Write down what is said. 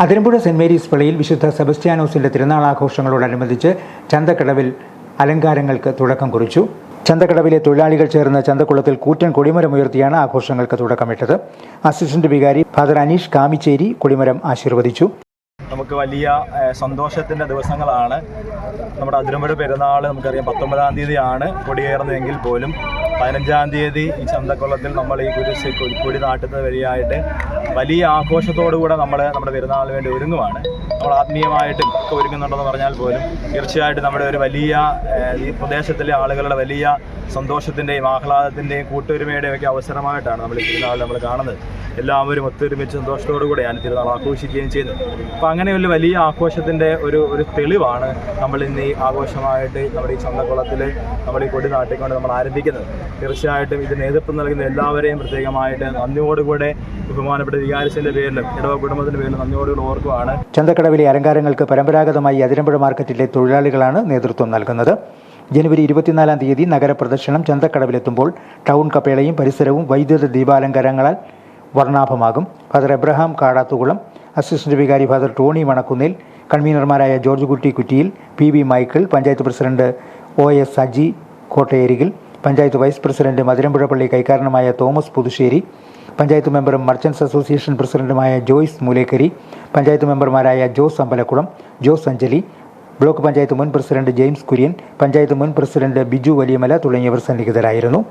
Athirampuzha saint Mary's പള്ളിയിൽ വിശുദ്ധ സെബസ്റ്റ്യാനോസിന്റെ തിരുനാളാഘോഷങ്ങളോടനുബന്ധിച്ച് ചന്തക്കടവിൽ അലങ്കാരങ്ങൾക്ക് തുടക്കം കുറിച്ചു. ചന്തക്കടവിലെ തൊഴിലാളികൾ ചേർന്ന് ചന്തക്കുളത്തിൽ കൂറ്റൻ കൊടിമരമുയർത്തിയാണ് ആഘോഷങ്ങൾക്ക് തുടക്കമിട്ടത്. അസിസ്റ്റന്റ് വികാരി ഫാദർ അനീഷ് കാമിച്ചേരി കൊടിമരം ആശീർവദിച്ചു. നമുക്ക് വലിയ സന്തോഷത്തിൻ്റെ ദിവസങ്ങളാണ്. നമ്മുടെ അതിരമ്പുഴ പെരുന്നാൾ നമുക്കറിയാം 19-ാം തീയതിയാണ് കൊടിയേറുന്നതെങ്കിൽ പോലും 15-ാം തീയതി ഈ ചന്തക്കുളത്തിൽ നമ്മൾ ഈ കൊടി നാട്ടുന്നത് വഴിയായിട്ട് വലിയ ആഘോഷത്തോടുകൂടെ നമ്മുടെ പെരുന്നാളിന് വേണ്ടി ഒരുങ്ങുവാണ്. നമ്മൾ ആത്മീയമായിട്ടും ഒക്കെ ഒരുങ്ങുന്നുണ്ടെന്ന് പറഞ്ഞാൽ പോലും തീർച്ചയായിട്ടും നമ്മുടെ ഒരു വലിയ ഈ പ്രദേശത്തിലെ ആളുകളുടെ വലിയ സന്തോഷത്തിൻ്റെയും ആഹ്ലാദത്തിൻ്റെയും കൂട്ടൊരുമയുടെയും ഒക്കെ അവസരമായിട്ടാണ് നമ്മൾ ഈ തിരുനാൾ നമ്മൾ കാണുന്നത്. എല്ലാവരും ഒത്തൊരുമിച്ച് സന്തോഷത്തോടു കൂടെയാണ് തിരുനാൾ ആഘോഷിക്കുകയും ചെയ്യുന്നത്. അപ്പോൾ അങ്ങനെയുള്ള വലിയ ആഘോഷത്തിൻ്റെ ഒരു തെളിവാണ് നമ്മൾ ഇന്ന് ഈ ആഘോഷമായിട്ട് നമ്മുടെ ഈ ചന്തക്കുളത്തിൽ നമ്മൾ ഈ കൊടി നാട്ടിക്കൊണ്ട് നമ്മൾ ആരംഭിക്കുന്നത്. തീർച്ചയായിട്ടും ഇതിന് നേതൃത്വം നൽകുന്ന എല്ലാവരെയും പ്രത്യേകമായിട്ട് നന്ദിയോടുകൂടെ ബഹുമാനപ്പെട്ട വികാരിച്ചിൻ്റെ പേരിലും ഇടവ കുടുംബത്തിൻ്റെ പേരിലും നന്ദിയോടുകൂടി ഓർക്കുവാണ്. ചന്തക്കടവിലെ അലങ്കാരങ്ങൾക്ക് പരമ്പരാഗതമായി അതിരമ്പുഴ മാർക്കറ്റിലെ തൊഴിലാളികളാണ് നേതൃത്വം നൽകുന്നത്. ജനുവരി 24-ാം തീയതി നഗരപ്രദക്ഷിണം ചന്തക്കടവിലെത്തുമ്പോൾ ടൗൺ കപ്പേളയും പരിസരവും വൈദ്യുത ദീപാലങ്കാരങ്ങളാൽ വർണ്ണാഭമാകും. ഫാദർ എബ്രഹാം കാടാത്തുകുളം, അസിസ്റ്റന്റ് വികാരി ഫാദർ ടോണി മണക്കുന്നേൽ, കൺവീനർമാരായ George Kutty Kuttiyil, PB Michael, panchayat president OS Saji Kottayerikil, panchayat vice president Mathirampuzha പള്ളി കൈക്കാരനുമായ തോമസ് പുതുശ്ശേരി, പഞ്ചായത്ത് മെമ്പറും മർച്ചൻസ് അസോസിയേഷൻ പ്രസിഡന്റുമായ ജോയ്സ് മൂലേക്കരി, പഞ്ചായത്ത് മെമ്പർമാരായ ജോസ് അമ്പലക്കുളം, ജോസ് അഞ്ജലി, ബ്ലോക്ക് പഞ്ചായത്ത് മുൻ പ്രസിഡന്റ് ജെയിംസ് കുര്യൻ, പഞ്ചായത്ത് മുൻ പ്രസിഡന്റ് ബിജു വലിയമല തുടങ്ങിയവർ സന്നിഹിതരായിരുന്നു.